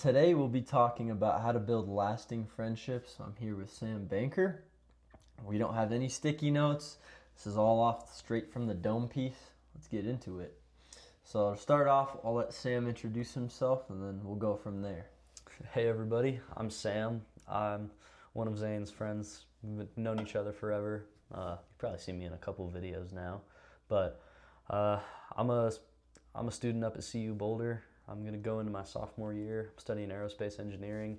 Today we'll be talking about how to build lasting friendships. I'm here with Sam Banker. We don't have any sticky notes. This is all off straight from the dome piece. Let's get into it. So to start off, I'll let Sam introduce himself and then we'll go from there. Hey everybody, I'm Sam. I'm one of Zane's friends. We've known each other forever. You've probably seen me in a couple of videos now, but uh, I'm a I'm a student up at CU Boulder. I'm gonna go into my sophomore year. I'm studying aerospace engineering,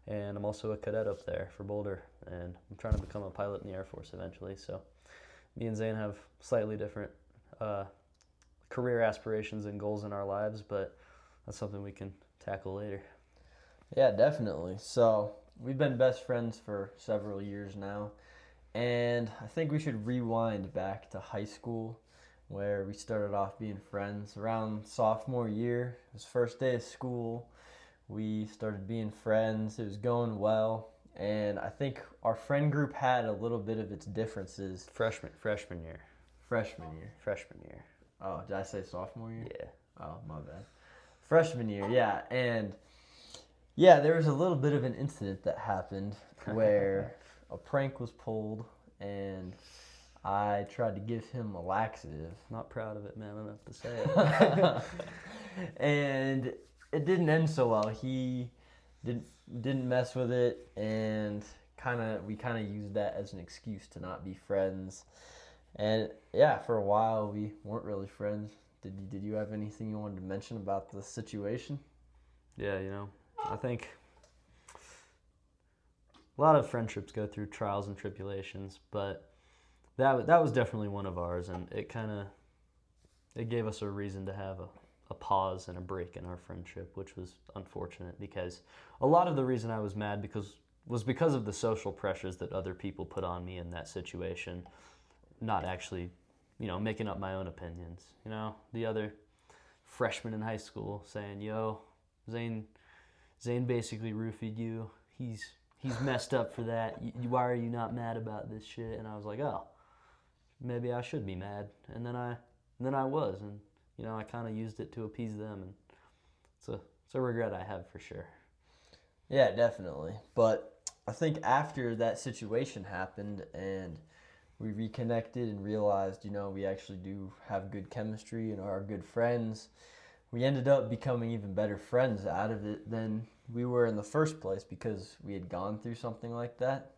and I'm also a cadet up there for Boulder. And I'm trying to become a pilot in the Air Force eventually. So me and Zane have slightly different uh, career aspirations and goals in our lives, but that's something we can tackle later. Yeah, definitely. So we've been best friends for several years now, and I think we should rewind back to high school where we started off being friends around sophomore year. It was first day of school. We started being friends. It was going well, and I think our friend group had a little bit of its differences Freshman year. freshman year. Freshman year. Oh, did I say sophomore year? Yeah. Oh, my bad. Freshman year, yeah. And yeah, there was a little bit of an incident that happened where a prank was pulled and I tried to give him a laxative. Not proud of it, man. I don't have to say it. And it didn't end so well. He didn't mess with it, and we kind of used that as an excuse to not be friends. And yeah, for a while we weren't really friends. Did you have anything you wanted to mention about the situation? Yeah, I think a lot of friendships go through trials and tribulations, but that was definitely one of ours, and it gave us a reason to have a pause and a break in our friendship, which was unfortunate because a lot of the reason I was mad was because of the social pressures that other people put on me in that situation, not actually, making up my own opinions. The other freshman in high school saying, "Yo, Zane basically roofied you. He's messed up for that. Why are you not mad about this shit?" And I was like, "Oh, maybe I should be mad." And then I was, and I kind of used it to appease them, and it's a regret I have for sure. Yeah, definitely. But I think after that situation happened and we reconnected and realized, we actually do have good chemistry and are good friends, we ended up becoming even better friends out of it than we were in the first place because we had gone through something like that.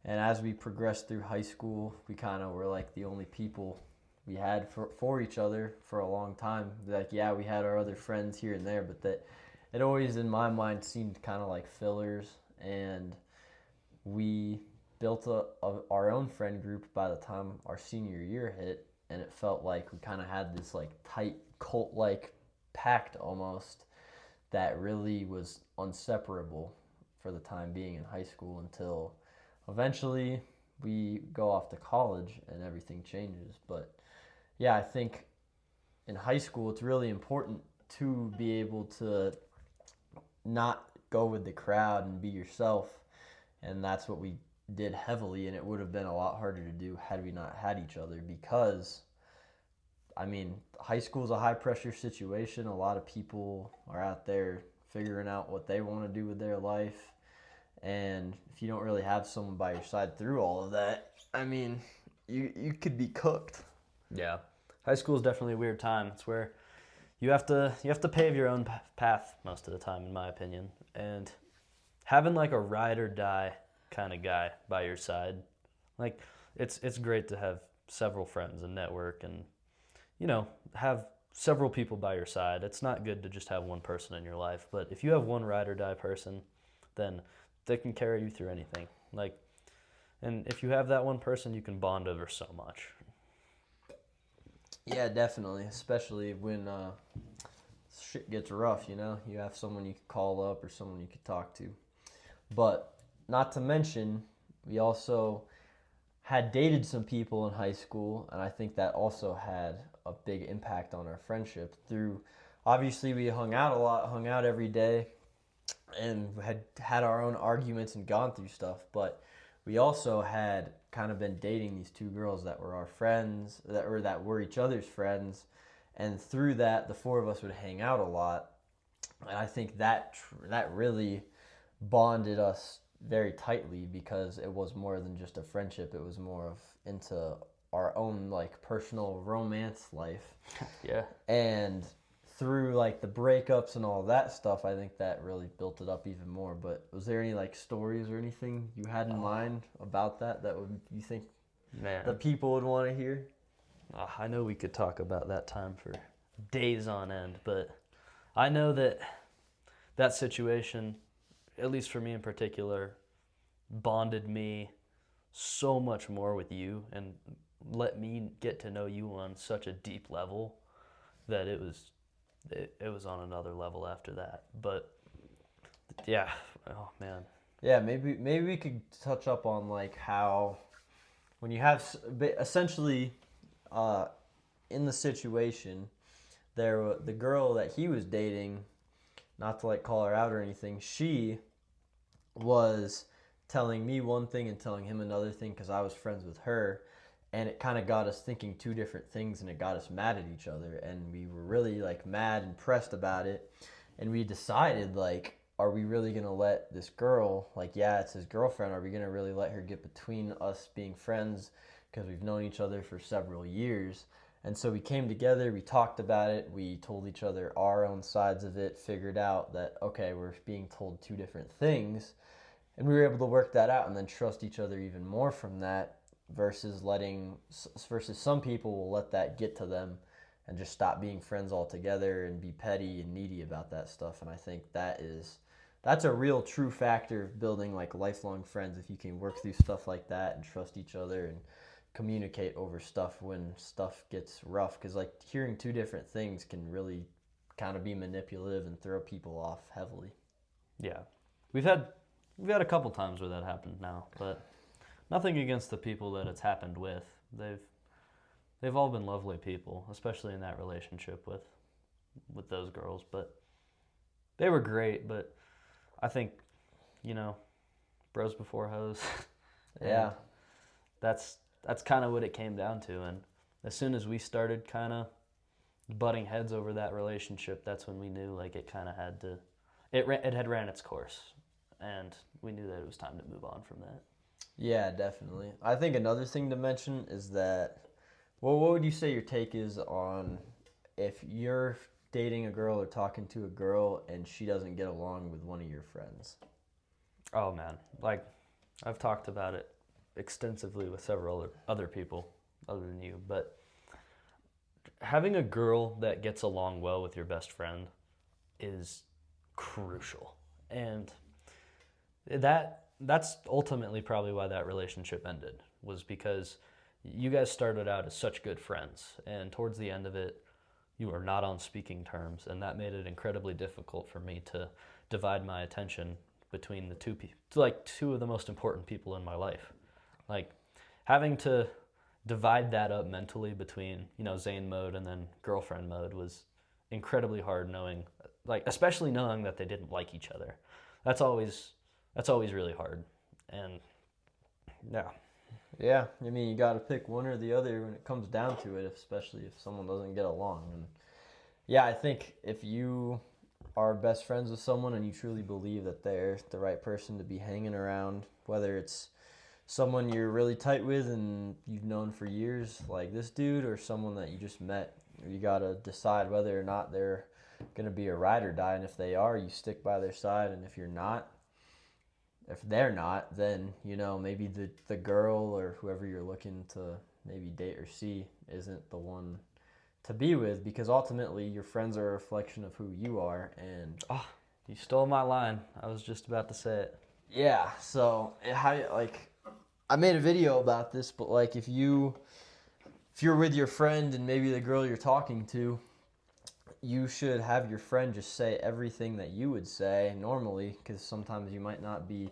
And as we progressed through high school, we kind of were like the only people we had for each other for a long time. Like, yeah, we had our other friends here and there, but that it always in my mind seemed kind of like fillers. And we built our own friend group by the time our senior year hit, and it felt like we kind of had this like tight cult like pact almost that really was inseparable for the time being in high school until eventually we go off to college and everything changes. But yeah, I think in high school it's really important to be able to not go with the crowd and be yourself, and that's what we did heavily, and it would have been a lot harder to do had we not had each other because high school is a high pressure situation. A lot of people are out there figuring out what they want to do with their life, and if you don't really have someone by your side through all of that, you could be cooked. Yeah, high school is definitely a weird time. It's where you have to pave your own path most of the time, in my opinion. And having like a ride or die kind of guy by your side, like it's great to have several friends and network, and have several people by your side. It's not good to just have one person in your life, but if you have one ride or die person, then they can carry you through anything. And if you have that one person, you can bond over so much. Yeah, definitely, especially when shit gets rough. You have someone you could call up or someone you could talk to. But not to mention, we also had dated some people in high school, and I think that also had a big impact on our friendship. Through obviously we hung out a lot, hung out every day, and had our own arguments and gone through stuff. But we also had kind of been dating these two girls that were our friends, that were each other's friends, and through that, the four of us would hang out a lot. And I think that really bonded us very tightly because it was more than just a friendship. It was more of into our own like personal romance life. Yeah. And through like the breakups and all that stuff, I think that really built it up even more. But was there any like stories or anything you had in mind about that would you think Man, the people would want to hear? I know we could talk about that time for days on end, but I know that that situation, at least for me in particular, bonded me so much more with you and let me get to know you on such a deep level that it was on another level after that. But yeah, oh man. Yeah, maybe we could touch up on like how when you have essentially uh, in the situation there the girl that he was dating, not to like call her out or anything, she was telling me one thing and telling him another thing because I was friends with her, and it kind of got us thinking two different things, and it got us mad at each other, and we were really like mad and pressed about it, and we decided like, are we really gonna let this girl, like, yeah, it's his girlfriend, are we gonna really let her get between us being friends because we've known each other for several years? And so we came together, we talked about it, we told each other our own sides of it, figured out that okay, we're being told two different things, and we were able to work that out and then trust each other even more from that versus some people will let that get to them and just stop being friends altogether and be petty and needy about that stuff. And I think that's a real true factor of building like lifelong friends, if you can work through stuff like that and trust each other and communicate over stuff when stuff gets rough, because like hearing two different things can really kind of be manipulative and throw people off heavily. Yeah. We've had a couple times where that happened now, but nothing against the people that it's happened with. They've all been lovely people, especially in that relationship with those girls, but they were great, but I think, bros before hoes. Yeah. That's kind of what it came down to, and as soon as we started kind of butting heads over that relationship, that's when we knew like it kind of had to it had ran its course, and we knew that it was time to move on from that. Yeah, definitely. I think another thing to mention is that, well, what would you say your take is on if you're dating a girl or talking to a girl and she doesn't get along with one of your friends? Oh man, like I've talked about it extensively with several other people other than you, but having a girl that gets along well with your best friend is crucial. And that's ultimately probably why that relationship ended, was because you guys started out as such good friends, and towards the end of it you were not on speaking terms, and that made it incredibly difficult for me to divide my attention between the two of the most important people in my life. Like having to divide that up mentally between, Zane mode and then girlfriend mode was incredibly hard, especially knowing that they didn't like each other. That's always really hard. And yeah. Yeah, I mean, you got to pick one or the other when it comes down to it, especially if someone doesn't get along. And yeah, I think if you are best friends with someone and you truly believe that they're the right person to be hanging around, whether it's someone you're really tight with and you've known for years, like this dude, or someone that you just met, you got to decide whether or not they're going to be a ride or die. And if they are, you stick by their side. And if they're not, then, maybe the girl or whoever you're looking to maybe date or see isn't the one to be with, because ultimately your friends are a reflection of who you are. And Oh, you stole my line. I was just about to say it. yeah, so I made a video about this, but like if you're with your friend and maybe the girl you're talking to, you should have your friend just say everything that you would say normally, because sometimes you might not be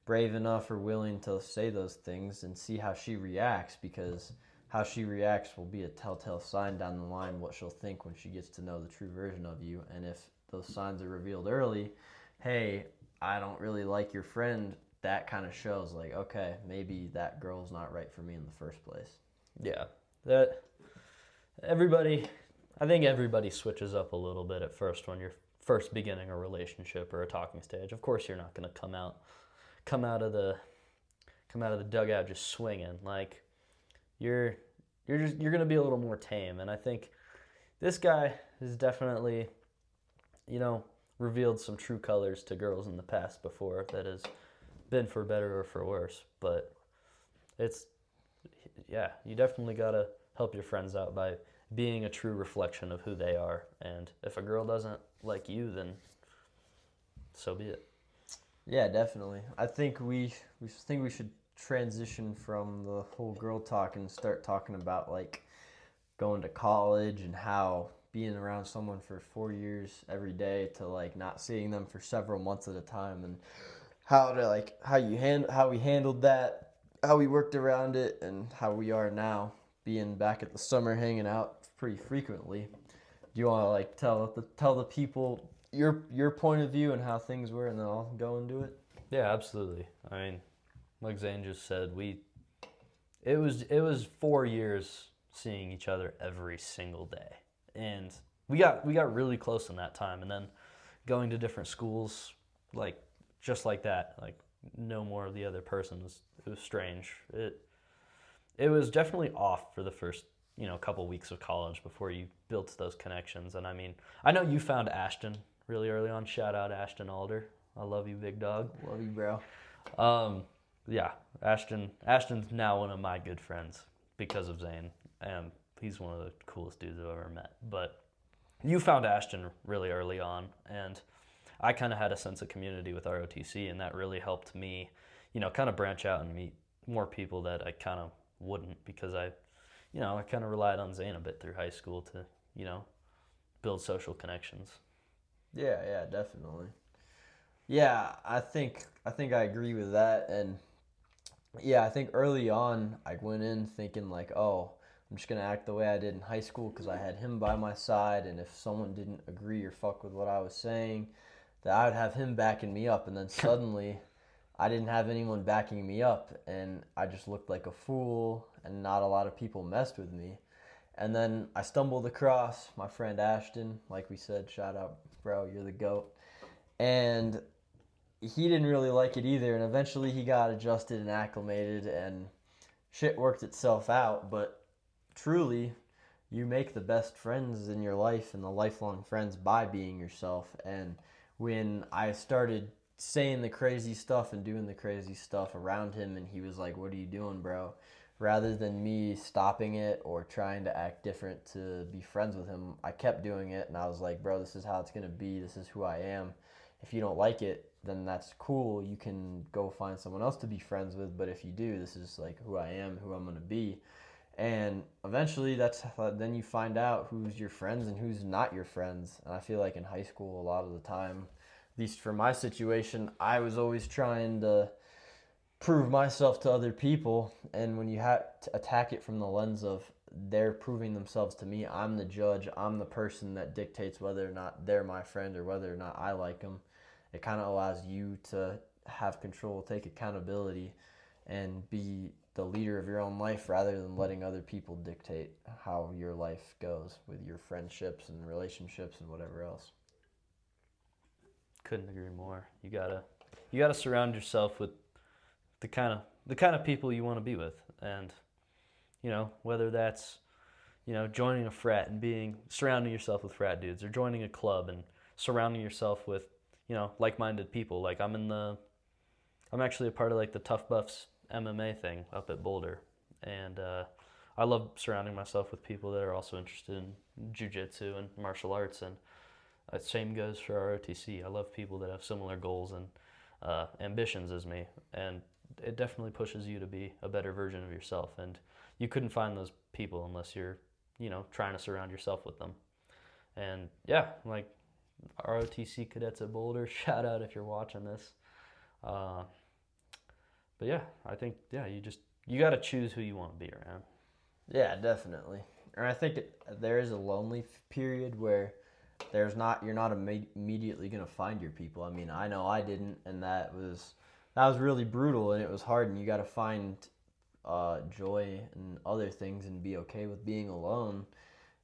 brave enough or willing to say those things, and see how she reacts, because how she reacts will be a telltale sign down the line what she'll think when she gets to know the true version of you. And if those signs are revealed early, hey, I don't really like your friend, that kind of shows like, okay, maybe that girl's not right for me in the first place. Yeah. I think everybody switches up a little bit at first when you're first beginning a relationship or a talking stage. Of course, you're not going to come out of the dugout just swinging. Like you're going to be a little more tame. And I think this guy has definitely, revealed some true colors to girls in the past before that has been for better or for worse. But it's, yeah, you definitely got to help your friends out by being a true reflection of who they are. And if a girl doesn't like you, then so be it. Yeah, definitely. I think we should transition from the whole girl talk and start talking about like going to college and how being around someone for 4 years every day to like not seeing them for several months at a time, and how we handled that, how we worked around it, and how we are now being back at the summer hanging out pretty frequently. Do you want to like tell the people your point of view and how things were, and then I'll go into it? Yeah, absolutely. I mean, like Zane just said, it was 4 years seeing each other every single day, and we got really close in that time, and then going to different schools, like just like that, like no more of the other person it was strange. It was definitely off for the first couple weeks of college before you built those connections. And I mean, I know you found Ashton really early on. Shout out Ashton Alder. I love you, big dog. Love you, bro. Yeah, Ashton's now one of my good friends because of Zane. He's one of the coolest dudes I've ever met. But you found Ashton really early on, and I kind of had a sense of community with ROTC, and that really helped me, kind of branch out and meet more people that I kind of wouldn't, because I kind of relied on Zane a bit through high school to, build social connections. Yeah, definitely. Yeah, I think I agree with that, and yeah, I think early on I went in thinking like, oh, I'm just gonna act the way I did in high school because I had him by my side, and if someone didn't agree or fuck with what I was saying, that I would have him backing me up, and then suddenly I didn't have anyone backing me up, and I just looked like a fool, and not a lot of people messed with me. And then I stumbled across my friend Ashton, like we said, shout out, bro, you're the GOAT. And he didn't really like it either, and eventually he got adjusted and acclimated, and shit worked itself out. But truly, you make the best friends in your life and the lifelong friends by being yourself. And when I started saying the crazy stuff and doing the crazy stuff around him, and he was like, what are you doing, bro? Rather than me stopping it or trying to act different to be friends with him, I kept doing it, and I was like, bro, this is how it's going to be. This is who I am. If you don't like it, then that's cool. You can go find someone else to be friends with, but if you do, this is like who I am, who I'm going to be. And eventually then you find out who's your friends and who's not your friends. And I feel like in high school, a lot of the time, at least for my situation, I was always trying to prove myself to other people, and when you have to attack it from the lens of they're proving themselves to me, I'm the judge, I'm the person that dictates whether or not they're my friend or whether or not I like them, it kind of allows you to have control, take accountability, and be the leader of your own life rather than letting other people dictate how your life goes with your friendships and relationships and whatever else. Couldn't agree more. You gotta surround yourself with the kind of people you want to be with, and whether that's joining a frat and surrounding yourself with frat dudes, or joining a club and surrounding yourself with like-minded people. Like I'm actually a part of like the Tough Buffs MMA thing up at Boulder, and I love surrounding myself with people that are also interested in jiu-jitsu and martial arts, and the same goes for ROTC. I love people that have similar goals and ambitions as me, and it definitely pushes you to be a better version of yourself. And you couldn't find those people unless you're, trying to surround yourself with them. And yeah, like ROTC cadets at Boulder, shout out if you're watching this. But yeah, I think, you got to choose who you want to be around. Yeah, definitely. And I think there is a lonely period where you're not immediately going to find your people. I mean, I know I didn't, and that was really brutal, and it was hard, and you got to find joy in other things and be okay with being alone.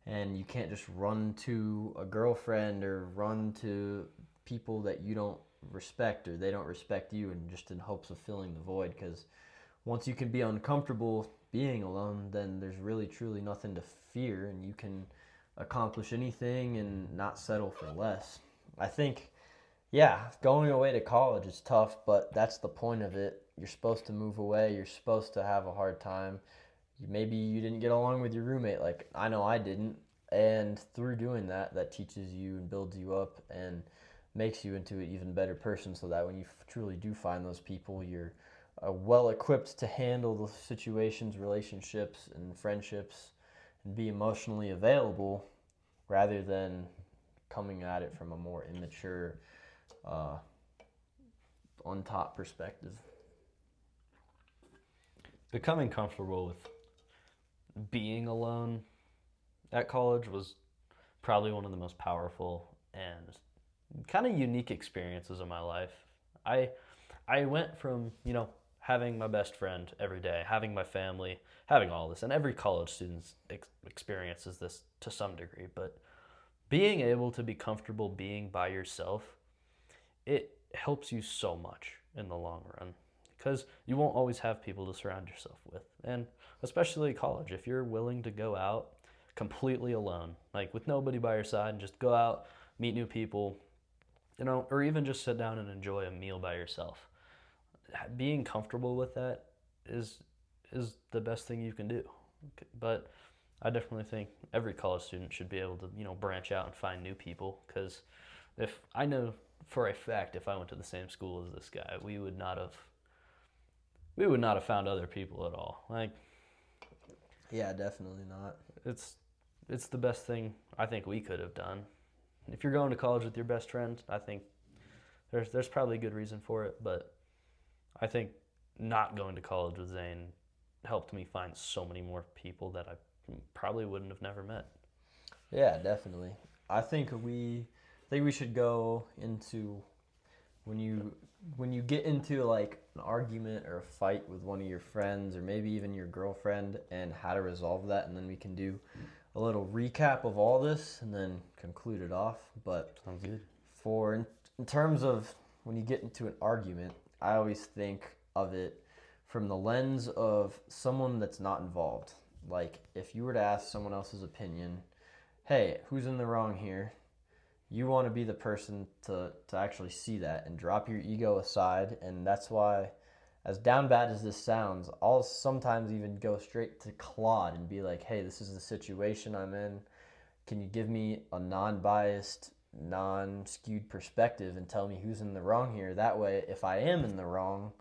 and you can't just run to a girlfriend or run to people that you don't respect or they don't respect you, and just in hopes of filling the void. Because once you can be uncomfortable being alone, then there's really truly nothing to fear, and you can accomplish anything and not settle for less. I think, yeah, going away to college is tough, but that's the point of it. You're supposed to move away, you're supposed to have a hard time. Maybe you didn't get along with your roommate, like I know I didn't, and through doing that, that teaches you and builds you up and makes you into an even better person, so that when you truly do find those people, you're well equipped to handle the situations, relationships, and friendships, and be emotionally available rather than coming at it from a more immature, on top perspective. Becoming comfortable with being alone at college was probably one of the most powerful and kind of unique experiences of my life. I went from, having my best friend every day, having my family, having all this, and every college student experiences this to some degree, but being able to be comfortable being by yourself, it helps you so much in the long run, because you won't always have people to surround yourself with. And especially college, if you're willing to go out completely alone, like with nobody by your side, and just go out, meet new people, or even just sit down and enjoy a meal by yourself, being comfortable with that is the best thing you can do. But I definitely think every college student should be able to, branch out and find new people, because if I know for a fact, if I went to the same school as this guy, we would not have found other people at all. Like, Yeah, definitely not. it's the best thing I think we could have done. If you're going to college with your best friend, I think there's probably a good reason for it, but I think not going to college with Zane helped me find so many more people that I probably wouldn't have never met. Yeah, definitely. I think we should go into when you get into like an argument or a fight with one of your friends or maybe even your girlfriend, and how to resolve that, and then we can do a little recap of all this and then conclude it off. But Sounds good. in terms of when you get into an argument, I always think of it from the lens of someone that's not involved. Like, if you were to ask someone else's opinion, hey, who's in the wrong here? You want to be the person to actually see that and drop your ego aside. And that's why, as down bad as this sounds, I'll sometimes even go straight to Claude and be like, hey, this is the situation I'm in. Can you give me a non-biased, non-skewed perspective and tell me who's in the wrong here? That way, if I am in the wrong,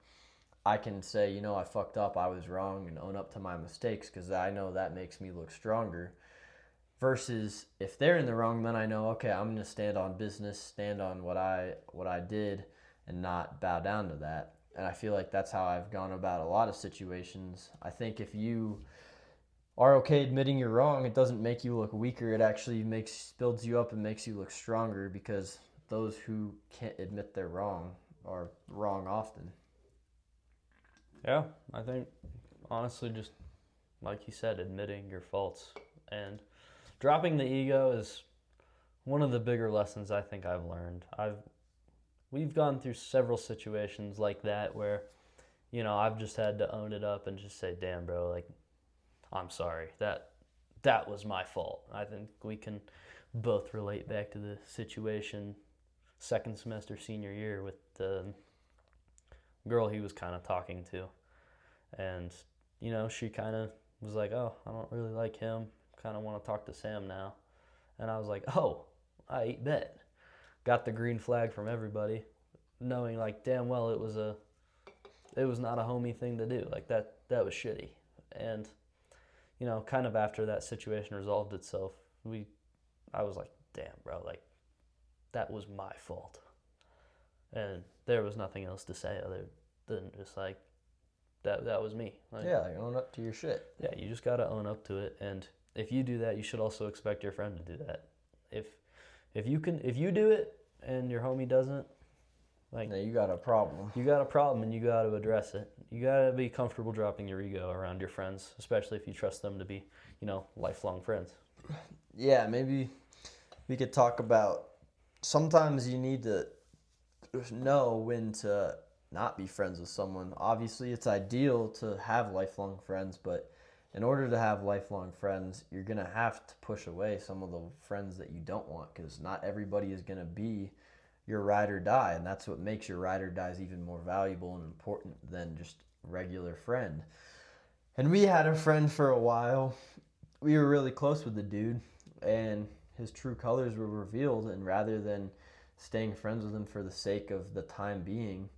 I can say, I fucked up, I was wrong, and own up to my mistakes, because I know that makes me look stronger. Versus if they're in the wrong, then I know, okay, I'm going to stand on business, stand on what I did, and not bow down to that. And I feel like that's how I've gone about a lot of situations. I think if you are okay admitting you're wrong, it doesn't make you look weaker. It actually builds you up and makes you look stronger, because those who can't admit they're wrong are wrong often. Yeah, I think honestly, just like you said, admitting your faults and dropping the ego is one of the bigger lessons I think I've learned. We've gone through several situations like that where, I've just had to own it up and just say, damn, bro, like, I'm sorry. That was my fault. I think we can both relate back to the situation second semester senior year with the girl he was kind of talking to. And, she kind of was like, oh, I don't really like him. Kind of want to talk to Sam now. And I was like, oh, I bet. Got the green flag from everybody, knowing like damn well it was not a homie thing to do. Like that was shitty. And, kind of after that situation resolved itself, I was like, damn, bro, like that was my fault. And there was nothing else to say other than just like, that was me. Like, Yeah, like own up to your shit. Yeah, you just got to own up to it. And if you do that, you should also expect your friend to do that. If you do it and your homie doesn't, like, Yeah, you got a problem. you got a problem and you got to address it. You got to be comfortable dropping your ego around your friends, especially if you trust them to be, lifelong friends. Yeah, maybe we could talk about sometimes you need to know when to not be friends with someone. Obviously, it's ideal to have lifelong friends, but in order to have lifelong friends, you're going to have to push away some of the friends that you don't want because not everybody is going to be your ride or die. And that's what makes your ride or dies even more valuable and important than just a regular friend. And we had a friend for a while. We were really close with the dude, and his true colors were revealed. And rather than staying friends with him for the sake of the time being,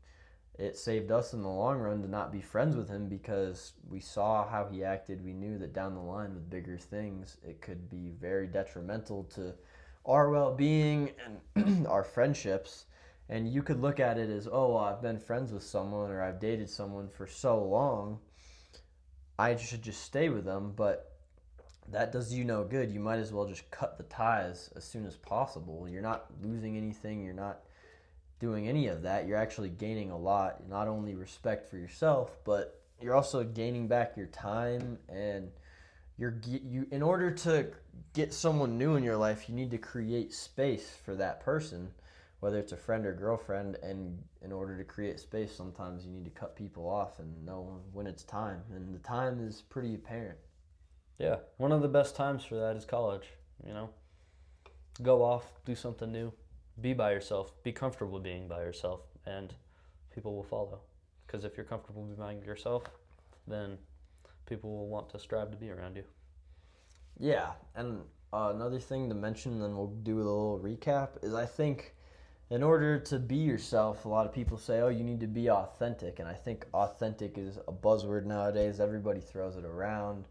it saved us in the long run to not be friends with him because we saw how he acted. We knew that down the line with bigger things, it could be very detrimental to our well being and our friendships. And you could look at it as, oh, well, I've been friends with someone or I've dated someone for so long, I should just stay with them. But that does you no good. You might as well just cut the ties as soon as possible. You're not losing anything. You're not doing any of that. You're actually gaining a lot. Not only respect for yourself, but you're also gaining back your time. And you in order to get someone new in your life, you need to create space for that person, whether it's a friend or girlfriend. And in order to create space, sometimes you need to cut people off and know when it's time. And the time is pretty apparent. Yeah, one of the best times for that is college. Go off, do something new, be by yourself, be comfortable being by yourself, and people will follow. Because if you're comfortable being by yourself, then people will want to strive to be around you. Yeah, and another thing to mention, then we'll do a little recap, is I think in order to be yourself, a lot of people say, oh, you need to be authentic. And I think authentic is a buzzword nowadays. Everybody throws it around.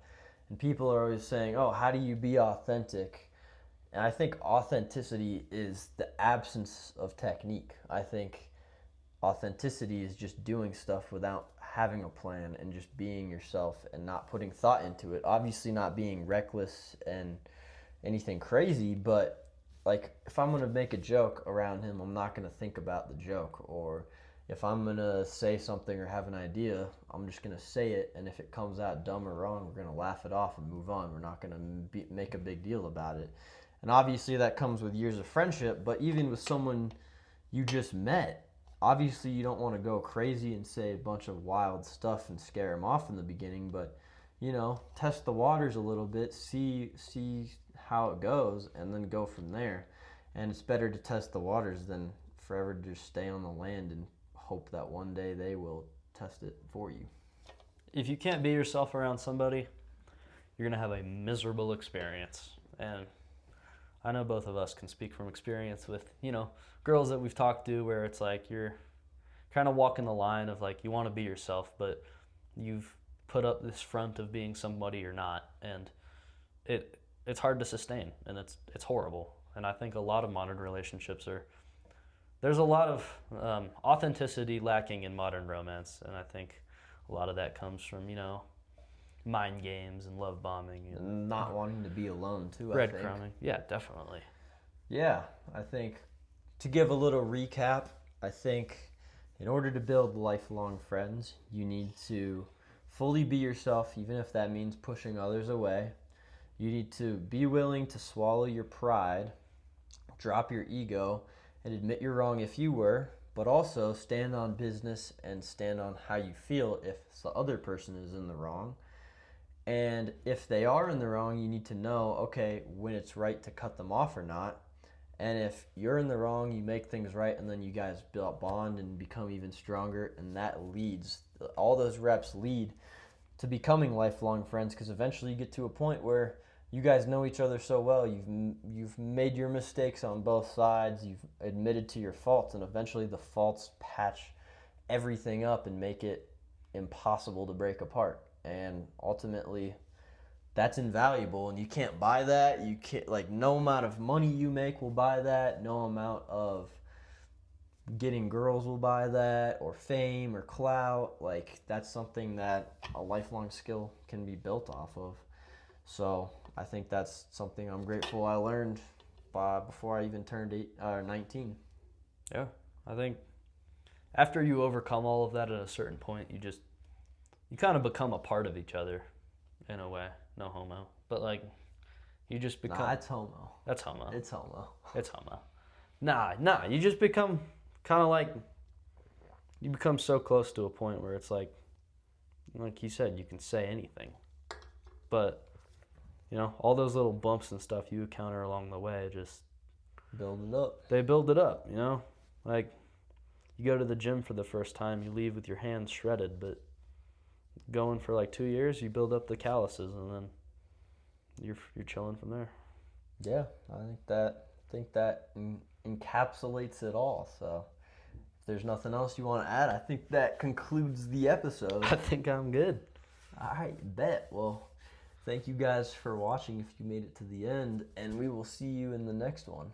And people are always saying, oh, how do you be authentic? And I think authenticity is the absence of technique. I think authenticity is just doing stuff without having a plan and just being yourself and not putting thought into it. Obviously, not being reckless and anything crazy, but like if I'm gonna make a joke around him, I'm not gonna think about the joke. Or if I'm gonna say something or have an idea, I'm just gonna say it. And if it comes out dumb or wrong, we're gonna laugh it off and move on. We're not gonna make a big deal about it. And obviously, that comes with years of friendship. But even with someone you just met, obviously you don't want to go crazy and say a bunch of wild stuff and scare them off in the beginning. But test the waters a little bit, see how it goes, and then go from there. And it's better to test the waters than forever just stay on the land and hope that one day they will test it for you. If you can't be yourself around somebody, you're going to have a miserable experience. And I know both of us can speak from experience with, girls that we've talked to where it's like you're kind of walking the line of like you want to be yourself, but you've put up this front of being somebody you're not, and it's hard to sustain, and it's horrible. And I think a lot of modern relationships there's a lot of authenticity lacking in modern romance, and I think a lot of that comes from mind games and love bombing and not wanting to be alone too. Breadcrumbing. Yeah, definitely. Yeah, I think to give a little recap, I think in order to build lifelong friends, you need to fully be yourself, even if that means pushing others away. You need to be willing to swallow your pride, drop your ego, and admit you're wrong if you were, but also stand on business and stand on how you feel if the other person is in the wrong. And if they are in the wrong, you need to know, okay, when it's right to cut them off or not. And if you're in the wrong, you make things right, and then you guys build bond and become even stronger. And that all those reps lead to becoming lifelong friends, because eventually you get to a point where you guys know each other so well. You've made your mistakes on both sides. You've admitted to your faults, and eventually the faults patch everything up and make it impossible to break apart. And ultimately, that's invaluable, and you can't buy that. You can't, like, no amount of money you make will buy that. No amount of getting girls will buy that, or fame or clout. Like, that's something that a lifelong skill can be built off of. So I think that's something I'm grateful I learned before I even turned 19. Yeah, I think after you overcome all of that at a certain point, you kind of become a part of each other in a way. No homo. But like You just become. Nah, it's homo. That's homo. It's homo. It's homo. Nah. You just become kind of like. You become so close to a point where it's like you said, you can say anything. But, all those little bumps and stuff you encounter along the way just. Build it up. They build it up, Like, you go to the gym for the first time, you leave with your hands shredded, but going for like 2 years, you build up the calluses, and then you're chilling from there. Yeah, I think that encapsulates it all. So, if there's nothing else you want to add, I think that concludes the episode. I think I'm good. All right, bet. Well, thank you guys for watching if you made it to the end, and we will see you in the next one.